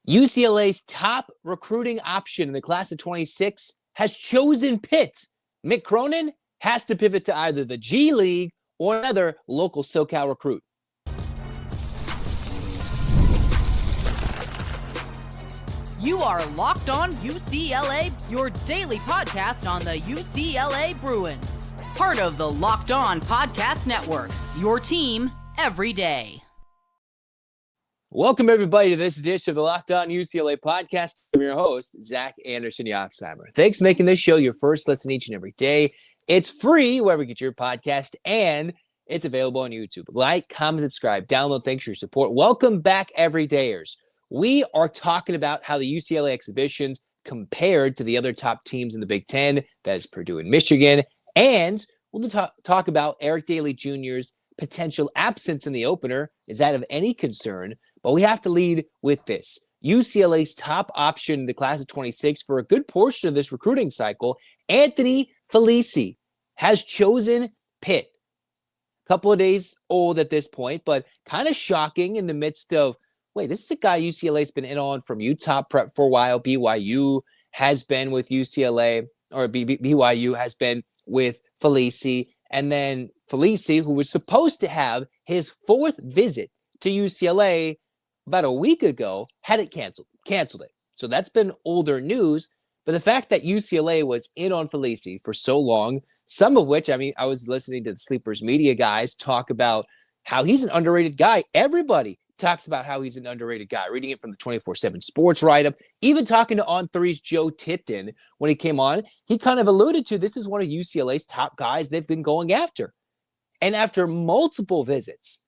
UCLA's top recruiting option in the class of 26 has chosen Pitt. Mick Cronin has to pivot to either the G League or another local SoCal recruit. You are Locked On UCLA, your daily podcast on the UCLA Bruins. Part of the Locked On Podcast Network, your team every day. Welcome, everybody, to this edition of the Locked On UCLA podcast. I'm your host, Zach Anderson-Yoxsimer. Thanks for making this show your first listen each and every day. It's free wherever you get your podcast, and it's available on YouTube. Like, comment, subscribe, download. Thanks for your support. Welcome back, everydayers. We are talking about how the UCLA exhibitions compared to the other top teams in the Big Ten, that is Purdue and Michigan, and we'll talk about Eric Dailey Jr.'s potential absence in the opener. Is that of any concern? But we have to lead with this. UCLA's top option in the class of 26 for a good portion of this recruiting cycle, Anthony Felesi, has chosen Pitt. A couple of days old at this point, but kind of shocking in the midst of, wait, this is a guy UCLA's been in on from Utah prep for a while. BYU has been with UCLA, or BYU has been with Felesi. And then Felesi, who was supposed to have his fourth visit to UCLA about a week ago, had it canceled it. So that's been older news. But the fact that UCLA was in on Felesi for so long, some of which, I was listening to the Sleepers Media guys talk about how he's an underrated guy. Everybody talks about how he's an underrated guy, reading it from the 24/7 Sports write-up, even talking to On3's Joe Tipton when he came on. He kind of alluded to this is one of UCLA's top guys they've been going after. And after multiple visits,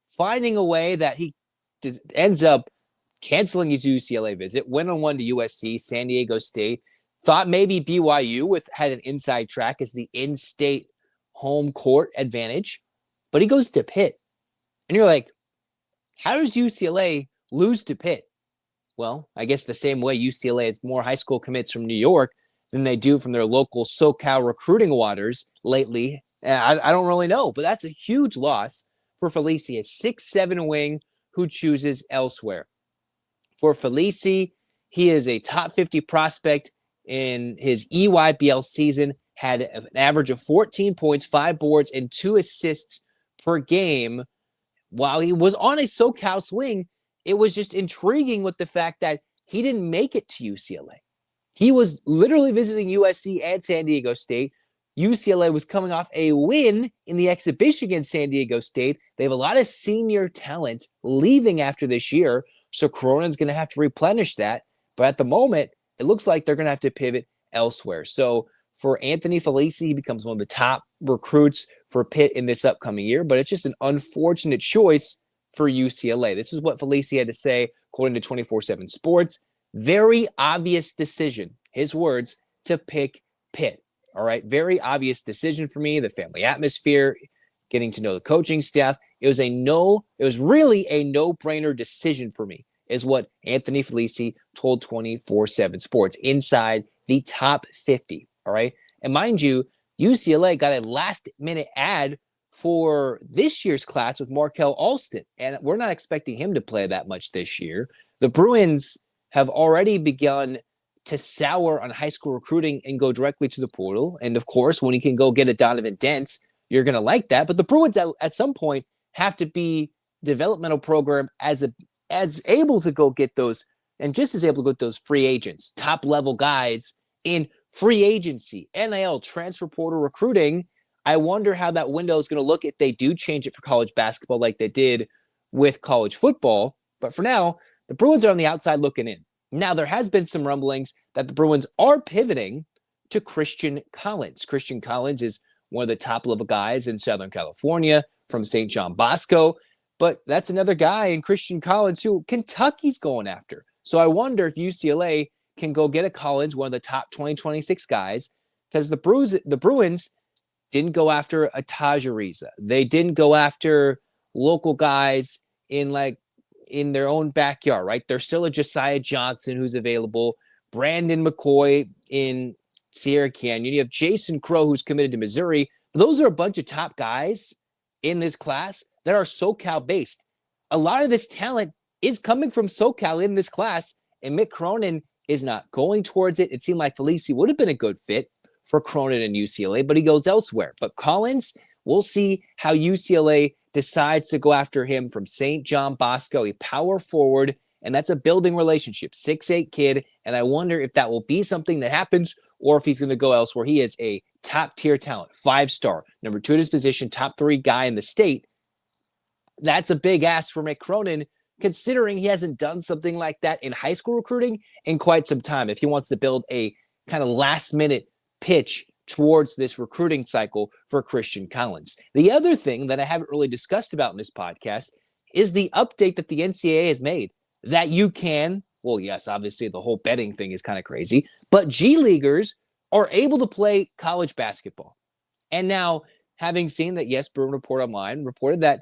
finding a way that he ends up canceling his UCLA visit, went on one to USC, San Diego State, thought maybe BYU had an inside track as the in-state home court advantage, but he goes to Pitt. And you're like, how does UCLA lose to Pitt? Well, I guess the same way UCLA has more high school commits from New York than they do from their local SoCal recruiting waters lately. I don't really know, but that's a huge loss for Felesi, a 6'7" wing who chooses elsewhere. For Felesi, he is a top 50 prospect in his EYBL season, had an average of 14 points, 5 boards, and 2 assists per game. While he was on a SoCal swing, it was just intriguing with the fact that he didn't make it to UCLA. He was literally visiting USC and San Diego State. UCLA was coming off a win in the exhibition against San Diego State. They have a lot of senior talent leaving after this year, so Cronin's going to have to replenish that. But at the moment, it looks like they're going to have to pivot elsewhere. So for Anthony Felesi, he becomes one of the top recruits for Pitt in this upcoming year, but it's just an unfortunate choice for UCLA. This is what Felesi had to say, according to 24/7 Sports. Very obvious decision, his words, to pick Pitt. All right, very obvious decision for me. The family atmosphere, getting to know the coaching staff. It was really a no-brainer decision for me, is what Anthony Felesi told 24/7 Sports inside the top 50. All right. And mind you, UCLA got a last-minute ad for this year's class with Markell Alston, and we're not expecting him to play that much this year. The Bruins have already begun to sour on high school recruiting and go directly to the portal. And, of course, when you can go get a Donovan Dent, you're going to like that. But the Bruins at some point have to be developmental program as able to go get those, and just as able to get those free agents, top-level guys in free agency, NIL, transfer portal recruiting. I wonder how that window is going to look if they do change it for college basketball like they did with college football. But for now, the Bruins are on the outside looking in. Now, there has been some rumblings that the Bruins are pivoting to Christian Collins. Christian Collins is one of the top-level guys in Southern California from St. John Bosco. But that's another guy in Christian Collins who Kentucky's going after. So I wonder if UCLA can go get a Collins, one of the top 2026 guys, because the Bruins didn't go after a Taj Ariza. They didn't go after local guys in their own backyard, right? There's still a Josiah Johnson who's available, Brandon McCoy in Sierra Canyon. You have Jason Crow, who's committed to Missouri. Those are a bunch of top guys in this class that are SoCal based. A lot of this talent is coming from SoCal in this class, and Mick Cronin is not going towards it. It seemed like Felesi would have been a good fit for Cronin and UCLA, but he goes elsewhere. But Collins, we'll see how UCLA decides to go after him from St. John Bosco, a power forward, and that's a building relationship, 6'8" kid, and I wonder if that will be something that happens or if he's going to go elsewhere. He is a top-tier talent, 5-star, number 2 at his position, top 3 guy in the state. That's a big ask for Mick Cronin, considering he hasn't done something like that in high school recruiting in quite some time. If he wants to build a kind of last-minute pitch towards this recruiting cycle for Christian Collins. The other thing that I haven't really discussed about in this podcast is the update that the NCAA has made that you can, well, yes, obviously the whole betting thing is kind of crazy, but G Leaguers are able to play college basketball. And now, having seen that, yes, Bruin Report Online reported that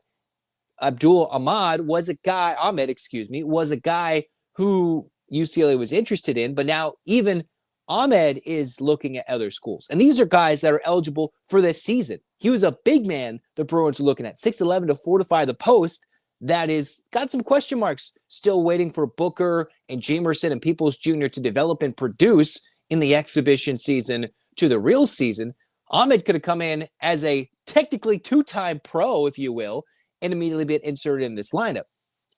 Ahmed was a guy who UCLA was interested in, but now even Ahmed is looking at other schools. And these are guys that are eligible for this season. He was a big man the Bruins are looking at, 6'11" to fortify the post. That is got some question marks, still waiting for Booker and Jamerson and Peoples Jr. to develop and produce in the exhibition season to the real season. Ahmed could have come in as a technically 2-time pro, if you will, and immediately been inserted in this lineup.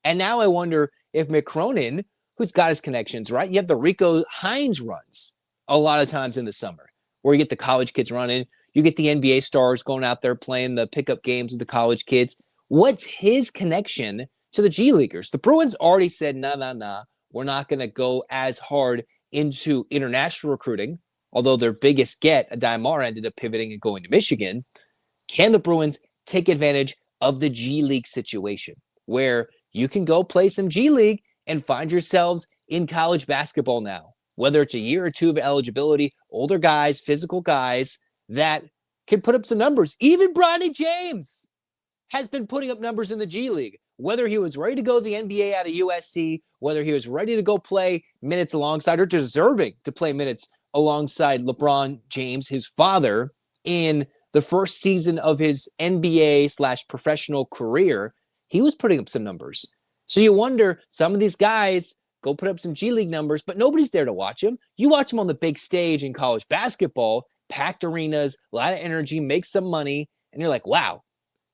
And now I wonder if Mick Cronin, who's got his connections, right? You have the Rico Hines runs a lot of times in the summer, where you get the college kids running, you get the NBA stars going out there playing the pickup games with the college kids. What's his connection to the G Leaguers? The Bruins already said, nah, we're not going to go as hard into international recruiting, although their biggest get, Aday ended up pivoting and going to Michigan. Can the Bruins take advantage of the G League situation, where you can go play some G League and find yourselves in college basketball now, whether it's a year or 2 of eligibility, older guys, physical guys that can put up some numbers. Even Bronny James has been putting up numbers in the G League, whether he was ready to go to the NBA out of USC, whether he was ready to go play minutes alongside or deserving to play minutes alongside LeBron James, his father, in the first season of his NBA/professional career. He was putting up some numbers. So you wonder, some of these guys go put up some G League numbers, but nobody's there to watch them. You watch them on the big stage in college basketball, packed arenas, a lot of energy, make some money, and you're like, wow.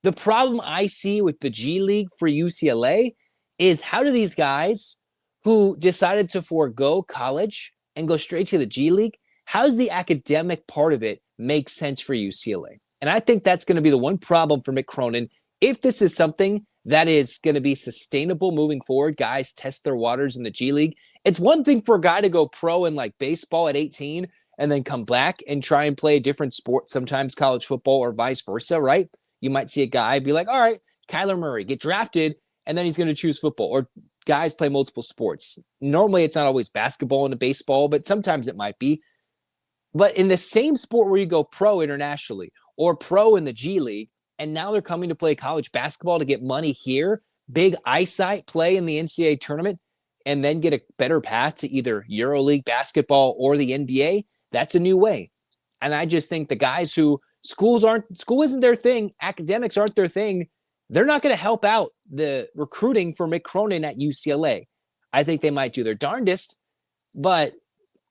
The problem I see with the G League for UCLA is, how do these guys who decided to forego college and go straight to the G League, how does the academic part of it make sense for UCLA? And I think that's going to be the one problem for Mick Cronin. If this is something that is going to be sustainable moving forward, guys test their waters in the G League. It's one thing for a guy to go pro in like baseball at 18 and then come back and try and play a different sport, sometimes college football or vice versa, right? You might see a guy be like, all right, Kyler Murray, get drafted, and then he's going to choose football. Or guys play multiple sports. Normally, it's not always basketball and baseball, but sometimes it might be. But in the same sport where you go pro internationally or pro in the G League, and now they're coming to play college basketball to get money here, big eyesight, play in the NCAA tournament, and then get a better path to either EuroLeague basketball or the NBA, that's a new way. And I just think the guys who school isn't their thing, academics aren't their thing, they're not going to help out the recruiting for Mick Cronin at UCLA. I think they might do their darndest, but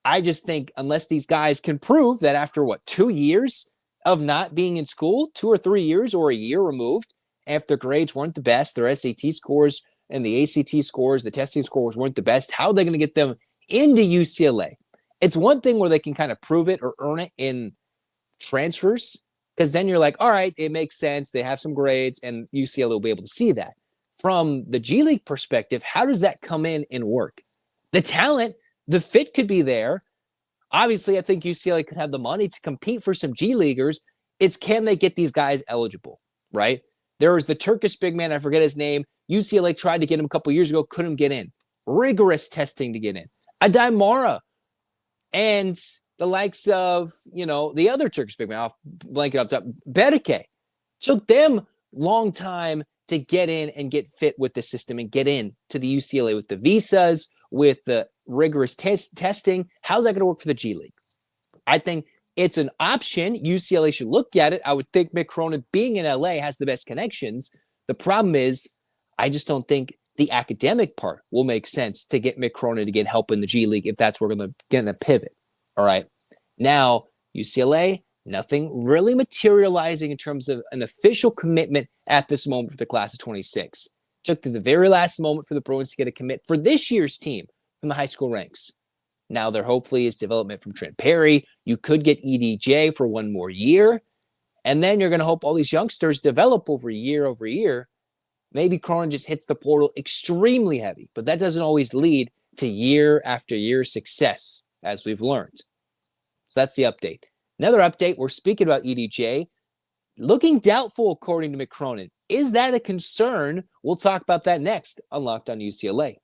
I just think unless these guys can prove that after 2 years of not being in school, 2 or 3 years or a year removed, if their grades weren't the best, their SAT scores and the ACT scores, the testing scores weren't the best, how are they going to get them into UCLA? It's one thing where they can kind of prove it or earn it in transfers, because then you're like, all right, it makes sense. They have some grades and UCLA will be able to see that. From the G League perspective, how does that come in and work? The talent, the fit could be there. Obviously, I think UCLA could have the money to compete for some G Leaguers. It's, can they get these guys eligible, right? There was the Turkish big man, I forget his name. UCLA tried to get him a couple years ago, couldn't get in. Rigorous testing to get in. Aday and the likes of, the other Turkish big man, off blanket off top, Berke. Took them long time to get in and get fit with the system and get in to the UCLA with the visas, with the rigorous testing. How's that going to work for the G League? I think it's an option. UCLA should look at it. I would think Mick Cronin, being in LA, has the best connections. The problem is, I just don't think the academic part will make sense to get Mick Cronin to get help in the G League if that's where we're going to pivot. All right. Now, UCLA, nothing really materializing in terms of an official commitment at this moment for the class of 26. Took to the very last moment for the Bruins to get a commit for this year's team from the high school ranks. Now, there hopefully is development from Trent Perry. You could get EDJ for one more year. And then you're going to hope all these youngsters develop over year. Maybe Cronin just hits the portal extremely heavy, but that doesn't always lead to year after year success, as we've learned. So that's the update. Another update, we're speaking about EDJ. Looking doubtful, according to Mick Cronin. Is that a concern? We'll talk about that next on Locked On UCLA.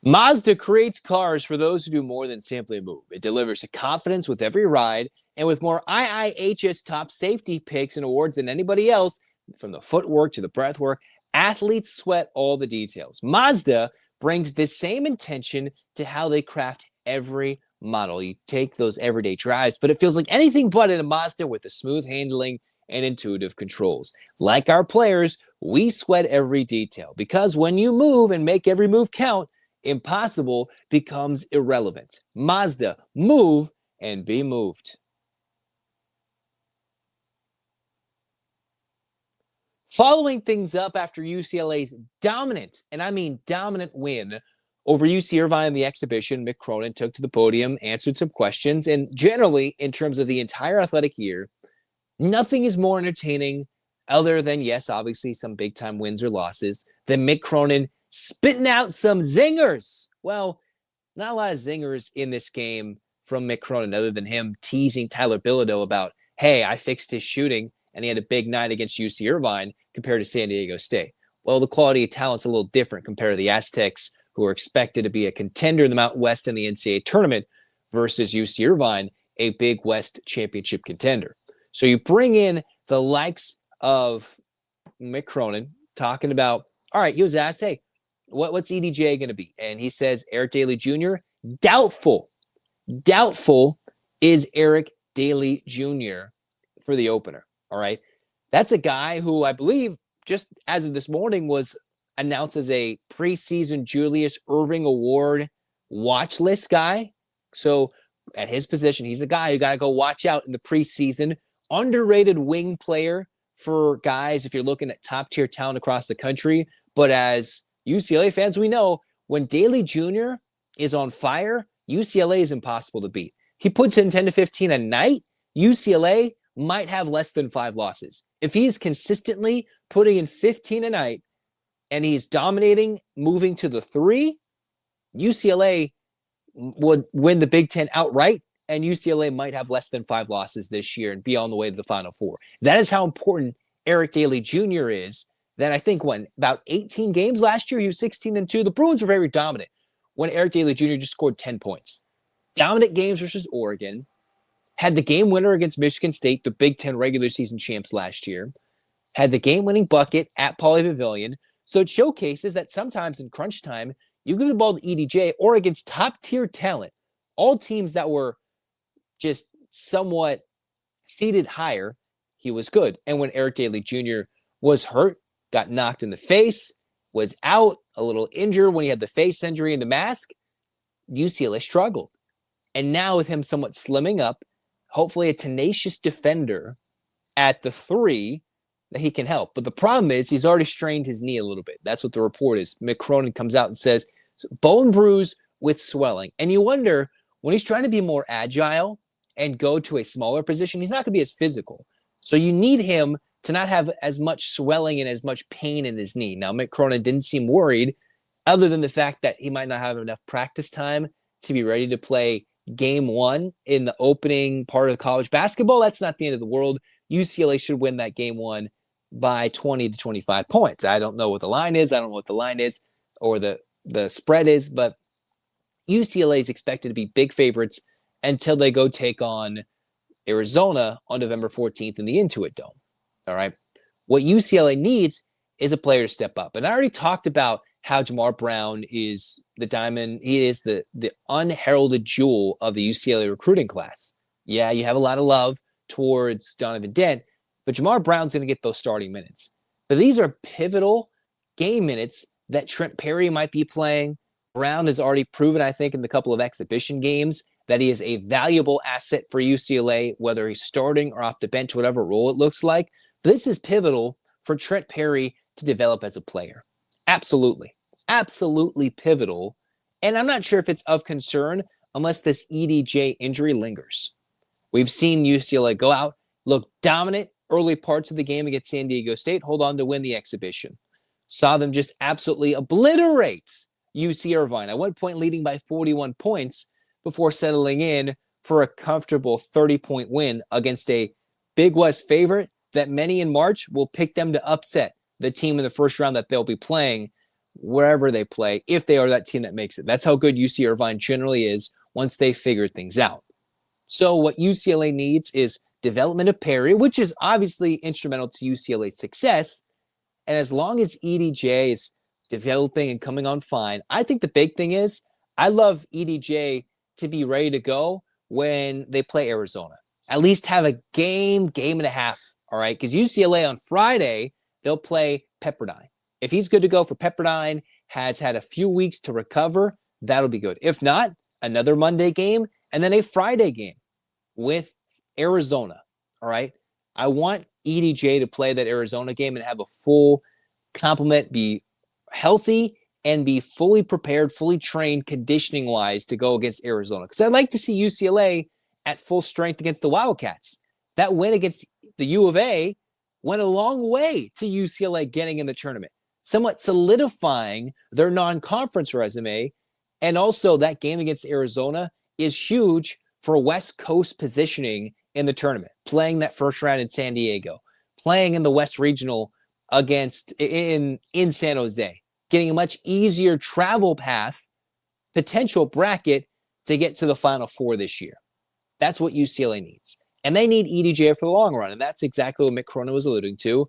Mazda creates cars for those who do more than simply move. It delivers confidence with every ride, and with more IIHS top safety picks and awards than anybody else, from the footwork to the breathwork, athletes sweat all the details. Mazda brings the same intention to how they craft every model. You take those everyday drives, but it feels like anything but in a Mazda with the smooth handling and intuitive controls. Like our players, we sweat every detail because when you move and make every move count, impossible becomes irrelevant. Mazda, move and be moved. Following things up after UCLA's dominant, and I mean dominant win over UC Irvine in the exhibition, Mick Cronin took to the podium, answered some questions, and generally, in terms of the entire athletic year, nothing is more entertaining other than, yes, obviously some big-time wins or losses, than Mick Cronin spitting out some zingers. Well, not a lot of zingers in this game from Mick Cronin other than him teasing Tyler Bilodeau about, hey, I fixed his shooting, and he had a big night against UC Irvine compared to San Diego State. Well, the quality of talent's a little different compared to the Aztecs, who are expected to be a contender in the Mountain West in the NCAA tournament, versus UC Irvine, a Big West championship contender. So you bring in the likes of Mick Cronin talking about, all right, he was asked, hey, what's EDJ going to be? And he says, Eric Dailey Jr., doubtful. Doubtful is Eric Dailey Jr. for the opener. All right. That's a guy who I believe just as of this morning was announced as a preseason Julius Erving Award watch list guy. So at his position, he's a guy you got to go watch out in the preseason. Underrated wing player for guys if you're looking at top tier talent across the country. But as UCLA fans, we know when Dailey Jr. is on fire, UCLA is impossible to beat. He puts in 10 to 15 a night. UCLA might have less than 5 losses. If he's consistently putting in 15 a night and he's dominating, moving to the 3, UCLA would win the Big Ten outright, and UCLA might have less than 5 losses this year and be on the way to the Final Four. That is how important Eric Dailey Jr. is. That I think when about 18 games last year, he was 16-2. The Bruins were very dominant when Eric Dailey Jr. just scored 10 points. Dominant games versus Oregon. Had the game winner against Michigan State, the Big Ten regular season champs last year. Had the game-winning bucket at Pauley Pavilion. So it showcases that sometimes in crunch time, you give the ball to EDJ or against top-tier talent, all teams that were just somewhat seated higher, he was good. And when Eric Dailey Jr. was hurt, got knocked in the face, was out, a little injured when he had the face injury and the mask, UCLA struggled. And now with him somewhat slimming up, hopefully a tenacious defender at the 3 that he can help. But the problem is he's already strained his knee a little bit. That's what the report is. Mick Cronin comes out and says, bone bruise with swelling. And you wonder, when he's trying to be more agile and go to a smaller position, he's not going to be as physical. So you need him to not have as much swelling and as much pain in his knee. Now, Mick Cronin didn't seem worried other than the fact that he might not have enough practice time to be ready to play game 1 in the opening part of college basketball. That's not the end of the world. UCLA should win that game 1 by 20 to 25 points. I don't know what the line is. I don't know what the line is or the spread is, but UCLA is expected to be big favorites until they go take on Arizona on November 14th in the Intuit Dome. All right. What UCLA needs is a player to step up. And I already talked about how Jamar Brown is the diamond. He is the unheralded jewel of the UCLA recruiting class. Yeah, you have a lot of love towards Donovan Dent, but Jamar Brown's going to get those starting minutes. But these are pivotal game minutes that Trent Perry might be playing. Brown has already proven, I think, in the couple of exhibition games that he is a valuable asset for UCLA, whether he's starting or off the bench, whatever role it looks like. But this is pivotal for Trent Perry to develop as a player. Absolutely. Absolutely pivotal. And I'm not sure if it's of concern unless this EDJ injury lingers. We've seen UCLA go out, look dominant early parts of the game against San Diego State, hold on to win the exhibition. Saw them just absolutely obliterate UC Irvine. At one point leading by 41 points before settling in for a comfortable 30-point win against a Big West favorite that many in March will pick them to upset the team in the first round that they'll be playing wherever they play, if they are that team that makes it. That's how good UC Irvine generally is once they figure things out. So what UCLA needs is development of Perry, which is obviously instrumental to UCLA's success. And as long as EDJ is developing and coming on fine, I think the big thing is I love EDJ to be ready to go when they play Arizona. At least have a game and a half, all right? Because UCLA on Friday, they'll play Pepperdine. If he's good to go for Pepperdine, has had a few weeks to recover, that'll be good. If not, another Monday game and then a Friday game with Arizona, all right? I want EDJ to play that Arizona game and have a full complement, be healthy, and be fully prepared, fully trained conditioning-wise to go against Arizona. Because I'd like to see UCLA at full strength against the Wildcats. That win against the U of A went a long way to UCLA getting in the tournament, somewhat solidifying their non-conference resume. And also that game against Arizona is huge for West Coast positioning in the tournament, playing that first round in San Diego, playing in the West Regional against in San Jose, getting a much easier travel path, potential bracket to get to the Final Four this year. That's what UCLA needs. And they need EDJ for the long run. And that's exactly what Mick Cronin was alluding to.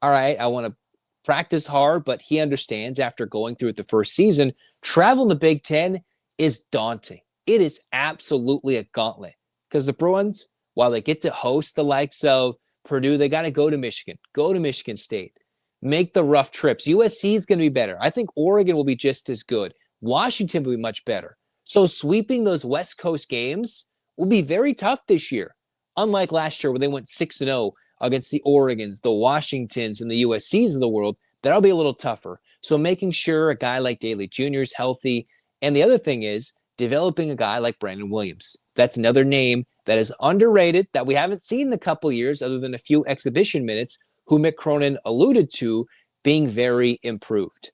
All right, I want to practice hard, but he understands after going through it the first season, travel in the Big Ten is daunting. It is absolutely a gauntlet because the Bruins, while they get to host the likes of Purdue, they got to go to Michigan State, make the rough trips. USC is going to be better. I think Oregon will be just as good. Washington will be much better. So sweeping those West Coast games will be very tough this year. Unlike last year where they went 6-0 against the Oregons, the Washingtons, and the USCs of the world, that'll be a little tougher. So making sure a guy like Dailey Jr. is healthy. And the other thing is developing a guy like Brandon Williams. That's another name that is underrated that we haven't seen in a couple years other than a few exhibition minutes, who Mick Cronin alluded to being very improved.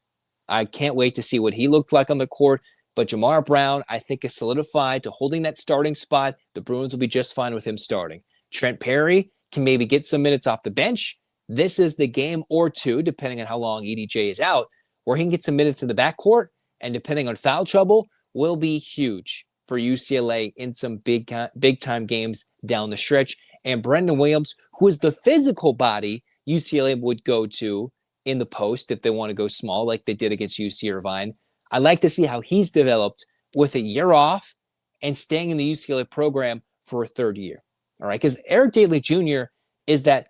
I can't wait to see what he looked like on the court. But Jamar Brown, I think, is solidified to holding that starting spot. The Bruins will be just fine with him starting. Trent Perry can maybe get some minutes off the bench. This is the game or two, depending on how long EDJ is out, where he can get some minutes in the backcourt, and depending on foul trouble, will be huge for UCLA in some big-time games down the stretch. And Brandon Williams, who is the physical body UCLA would go to in the post if they want to go small like they did against UC Irvine. I'd like to see how he's developed with a year off and staying in the UCLA program for a third year. All right, because Eric Dailey Jr. is that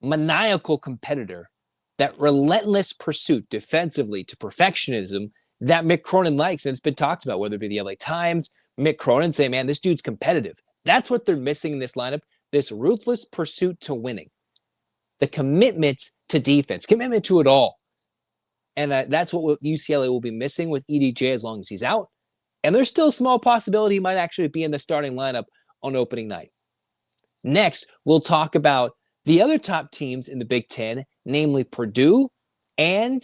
maniacal competitor, that relentless pursuit defensively to perfectionism that Mick Cronin likes. And it's been talked about, whether it be the LA Times, Mick Cronin saying, man, this dude's competitive. That's what they're missing in this lineup, this ruthless pursuit to winning, the commitment to defense, commitment to it all. And that's what UCLA will be missing with EDJ as long as he's out. And there's still a small possibility he might actually be in the starting lineup on opening night. Next, we'll talk about the other top teams in the Big Ten, namely Purdue and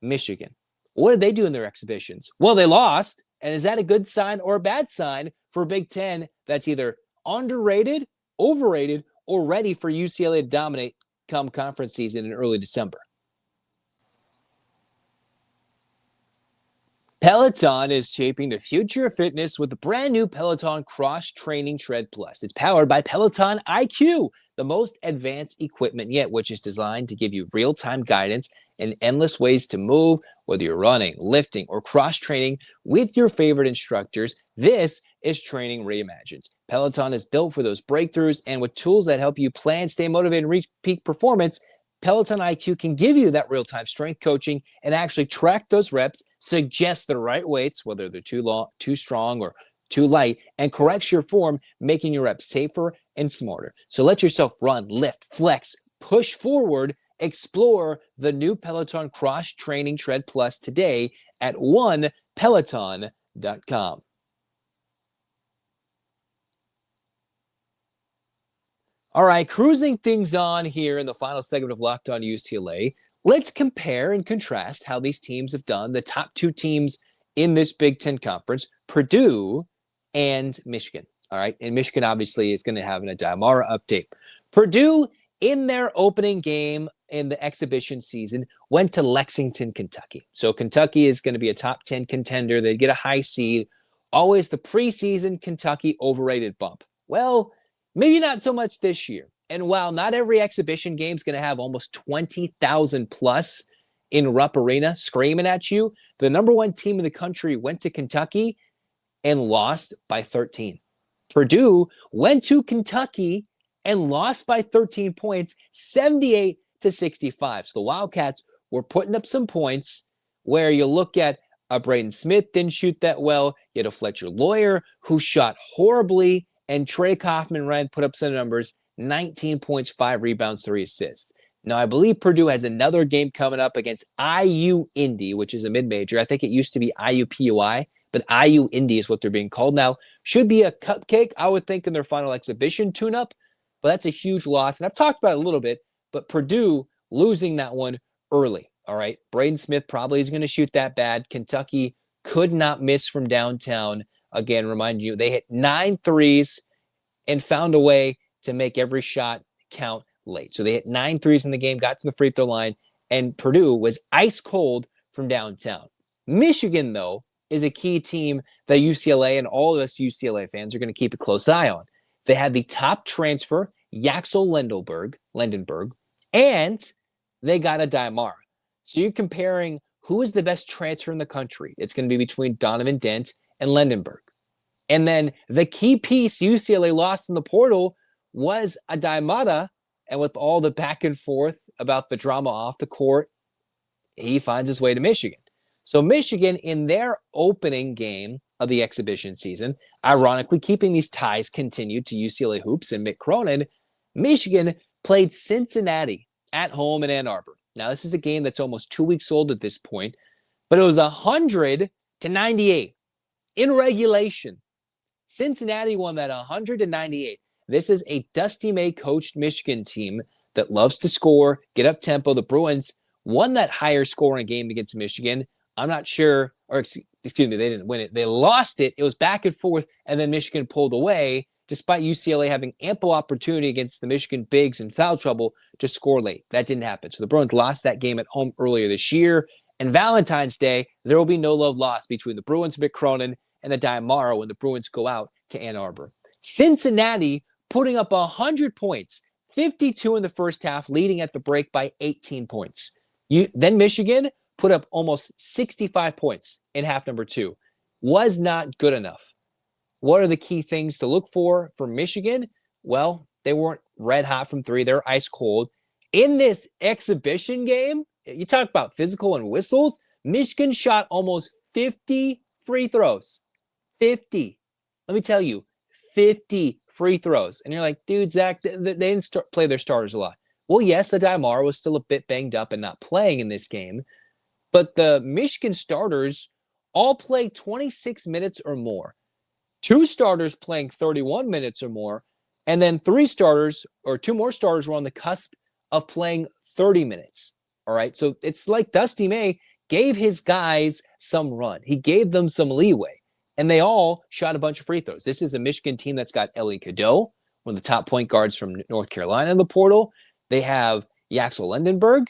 Michigan. What did they do in their exhibitions? Well, they lost. And is that a good sign or a bad sign for a Big Ten that's either underrated, overrated, or ready for UCLA to dominate come conference season in early December? Peloton is shaping the future of fitness with the brand new Peloton Cross Training Tread Plus. It's powered by Peloton IQ, the most advanced equipment yet, which is designed to give you real-time guidance and endless ways to move, whether you're running, lifting, or cross-training with your favorite instructors. This is training reimagined. Peloton is built for those breakthroughs, and with tools that help you plan, stay motivated, and reach peak performance, Peloton IQ can give you that real-time strength coaching and actually track those reps, suggest the right weights, whether they're too long, too strong, or too light, and corrects your form, making your reps safer and smarter. So let yourself run, lift, flex, push forward, explore the new Peloton Cross Training Tread Plus today at onepeloton.com. All right, cruising things on here in the final segment of Locked On UCLA. Let's compare and contrast how these teams have done, the top two teams in this Big Ten Conference, Purdue and Michigan. All right, and Michigan obviously is going to have an Aday update. Purdue, in their opening game in the exhibition season, went to Lexington, Kentucky. So Kentucky is going to be a top 10 contender. They get a high seed. Always the preseason Kentucky overrated bump. Well, maybe not so much this year. And while not every exhibition game is going to have almost 20,000 plus in Rupp Arena screaming at you, the number one team in the country went to Kentucky and lost by 13. Purdue went to Kentucky and lost by 13 points, 78-65. So the Wildcats were putting up some points where you look at Braden Smith didn't shoot that well. You had a Fletcher Lawyer who shot horribly, and Trey Kaufman-Renn put up some numbers, 19 points, 5 rebounds, 3 assists. Now, I believe Purdue has another game coming up against IU Indy, which is a mid-major. I think it used to be IUPUI, but IU Indy is what they're being called now. Should be a cupcake, I would think, in their final exhibition tune-up, but that's a huge loss. And I've talked about it a little bit, but Purdue losing that one early, all right? Braden Smith probably is going to shoot that bad. Kentucky could not miss from downtown. Again, remind you, they hit 9 threes and found a way to make every shot count late. So they hit 9 threes in the game, got to the free throw line, and Purdue was ice cold from downtown. Michigan, though, is a key team that UCLA and all of us UCLA fans are going to keep a close eye on. They had the top transfer, Yaxel Lendeborg, and they got Aday. So you're comparing who is the best transfer in the country. It's going to be between Donovan Dent and Lendeborg. And then the key piece UCLA lost in the portal was Aday, and with all the back and forth about the drama off the court, he finds his way to Michigan. So Michigan, in their opening game of the exhibition season, ironically keeping these ties continued to UCLA hoops and Mick Cronin, Michigan played Cincinnati at home in Ann Arbor. Now, this is a game that's almost 2 weeks old at this point, but it was 100-98 in regulation. Cincinnati won that 100-98. This is a Dusty May coached Michigan team that loves to score, get up tempo. The Bruins won that higher scoring game against Michigan. I'm not sure, or excuse me, they didn't win it. They lost it. It was back and forth, and then Michigan pulled away, despite UCLA having ample opportunity against the Michigan Bigs in foul trouble to score late. That didn't happen. So the Bruins lost that game at home earlier this year. And Valentine's Day, there will be no love lost between the Bruins, Mick Cronin, and Aday when the Bruins go out to Ann Arbor. Cincinnati putting up 100 points, 52 in the first half, leading at the break by 18 points. Then Michigan put up almost 65 points in half number 2. Was not good enough. What are the key things to look for Michigan? Well, they weren't red hot from 3. They're ice cold. In this exhibition game, you talk about physical and whistles, Michigan shot almost 50 free throws. 50. Let me tell you, 50 free throws. And you're like, dude, Zach, they didn't play their starters a lot. Well, yes, Aday was still a bit banged up and not playing in this game, but the Michigan starters all played 26 minutes or more. 2 starters playing 31 minutes or more, and then 2 more starters were on the cusp of playing 30 minutes. All right, so it's like Dusty May gave his guys some run. He gave them some leeway, and they all shot a bunch of free throws. This is a Michigan team that's got Ellie Cadeau, one of the top point guards from North Carolina in the portal. They have Yaxel Lendeborg,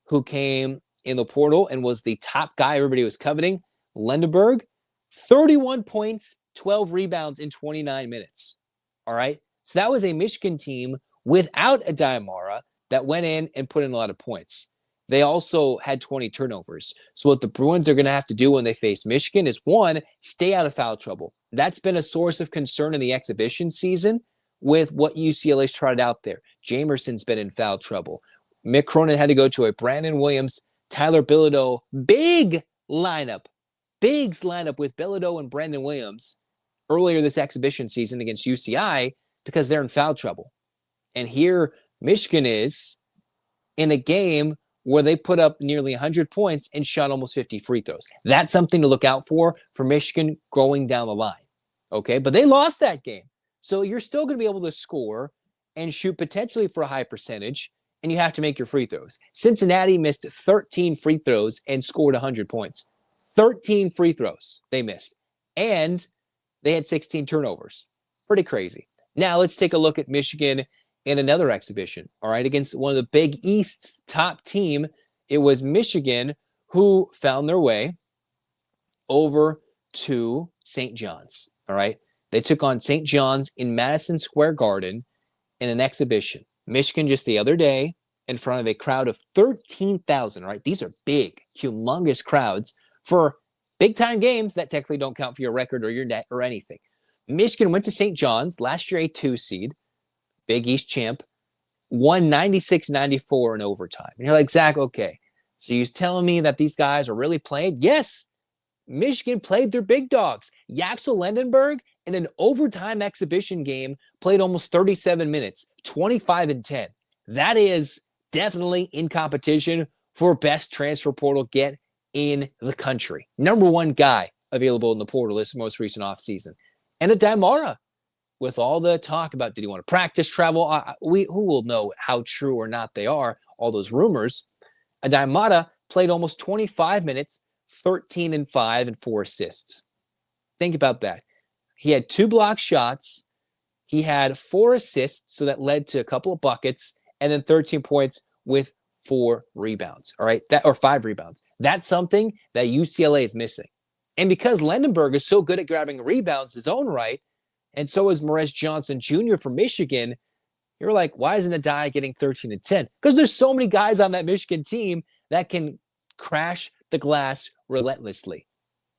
who came in the portal and was the top guy everybody was coveting. Lendeborg, 31 points, 12 rebounds in 29 minutes. All right, so that was a Michigan team without Aday that went in and put in a lot of points. They also had 20 turnovers. So what the Bruins are going to have to do when they face Michigan is, 1, stay out of foul trouble. That's been a source of concern in the exhibition season with what UCLA's tried out there. Jamerson's been in foul trouble. Mick Cronin had to go to a Brandon Williams, Tyler Bilodeau, Bigs lineup with Bilodeau and Brandon Williams earlier this exhibition season against UCI because they're in foul trouble. And here Michigan is in a game where they put up nearly 100 points and shot almost 50 free throws. That's something to look out for Michigan going down the line. Okay, but they lost that game. So you're still going to be able to score and shoot potentially for a high percentage, and you have to make your free throws. Cincinnati missed 13 free throws and scored 100 points. 13 free throws they missed. And they had 16 turnovers. Pretty crazy. Now let's take a look at Michigan in another exhibition, all right, against one of the Big East's top team. It was Michigan who found their way over to St. John's, all right? They took on St. John's in Madison Square Garden in an exhibition. Michigan just the other day in front of a crowd of 13,000, right? These are big, humongous crowds for big-time games that technically don't count for your record or your net or anything. Michigan went to St. John's, last year a 2 seed, Big East champ, won 96-94 in overtime. And you're like, Zach, okay, so you're telling me that these guys are really playing? Yes, Michigan played their big dogs. Yaxel Lendeborg in an overtime exhibition game played almost 37 minutes, 25-10. That is definitely in competition for best transfer portal get in the country. Number one guy available in the portal this most recent offseason. And Aday Mara, with all the talk about did he want to practice travel, who will know how true or not they are, all those rumors. Aday Mara played almost 25 minutes, 13-5 and 4 assists. Think about that. He had 2 block shots. He had 4 assists, so that led to a couple of buckets, and then 13 points with 4 rebounds. All right, or 5 rebounds. That's something that UCLA is missing. And because Lendeborg is so good at grabbing rebounds his own right, and so is Morez Johnson Jr. from Michigan, you're like, why isn't Aday getting 13 and 10? Because there's so many guys on that Michigan team that can crash the glass relentlessly.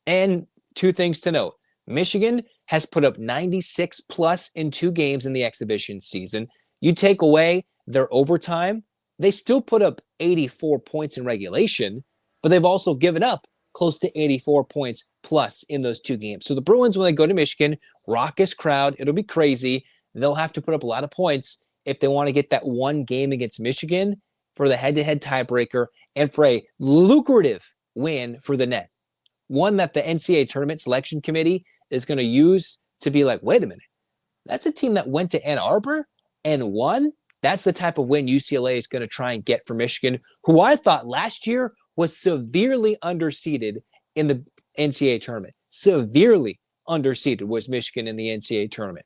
And 2 things to note. Michigan has put up 96 plus in 2 games in the exhibition season. You take away their overtime, they still put up 84 points in regulation, but they've also given up close to 84 points plus in those 2 games. So the Bruins, when they go to Michigan, raucous crowd, it'll be crazy. They'll have to put up a lot of points if they want to get that one game against Michigan for the head-to-head tiebreaker and for a lucrative win for the net. One that the NCAA Tournament Selection Committee is going to use to be like, wait a minute, that's a team that went to Ann Arbor and won? That's the type of win UCLA is going to try and get for Michigan, who I thought last year was severely underseeded in the NCAA tournament. Severely underseeded was Michigan in the NCAA tournament.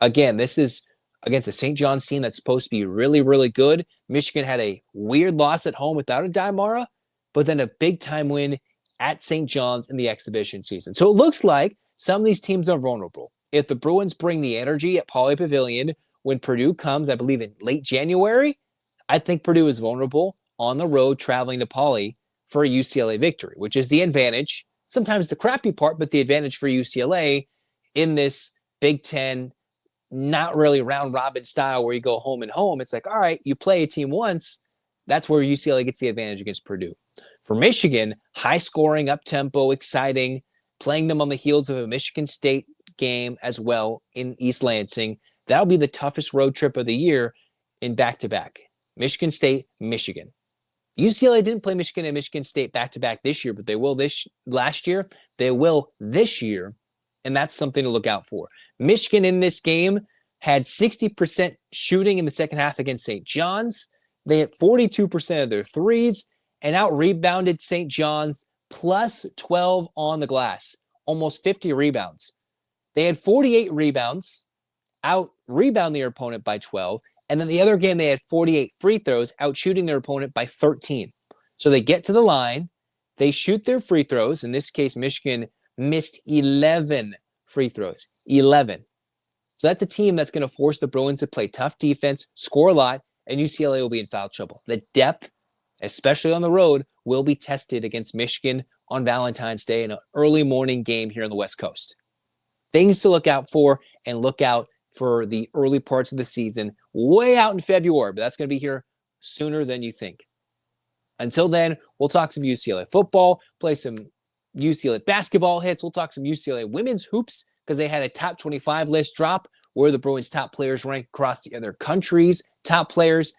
Again, this is against the St. John's team that's supposed to be really, really good. Michigan had a weird loss at home without Aday Mara, but then a big-time win at St. John's in the exhibition season. So it looks like some of these teams are vulnerable. If the Bruins bring the energy at Pauley Pavilion when Purdue comes, I believe in late January, I think Purdue is vulnerable on the road traveling to Pauley for a UCLA victory, which is the advantage, sometimes the crappy part, but the advantage for UCLA in this Big Ten, not really round robin style where you go home and home. It's like, all right, you play a team once, that's where UCLA gets the advantage against Purdue. For Michigan, high scoring, up tempo, exciting, playing them on the heels of a Michigan State game as well in East Lansing. That'll be the toughest road trip of the year in back-to-back. Michigan State, Michigan. UCLA didn't play Michigan and Michigan State back-to-back this year, but they will last year. They will this year, and that's something to look out for. Michigan in this game had 60% shooting in the second half against St. John's. They hit 42% of their threes and out-rebounded St. John's plus 12 on the glass, almost 50 rebounds. They had 48 rebounds, out-rebound their opponent by 12, and then the other game they had 48 free throws, out-shooting their opponent by 13. So they get to the line, they shoot their free throws. In this case, Michigan missed 11 free throws, 11. So that's a team that's going to force the Bruins to play tough defense, score a lot, and UCLA will be in foul trouble. The depth, especially on the road, will be tested against Michigan on Valentine's Day in an early morning game here on the West Coast. Things to look out for, and look out for the early parts of the season, way out in February, but that's going to be here sooner than you think. Until then, we'll talk some UCLA football, play some UCLA basketball hits. We'll talk some UCLA women's hoops because they had a top 25 list drop where the Bruins' top players rank across the other countries' top players.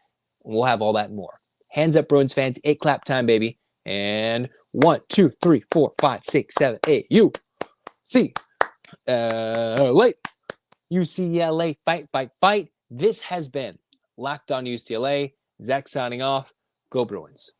We'll have all that and more. Hands up, Bruins fans. 8 clap time, baby. And 1, 2, 3, 4, 5, 6, 7, 8. UCLA. UCLA. Fight, fight, fight. This has been Locked On UCLA. Zach signing off. Go Bruins.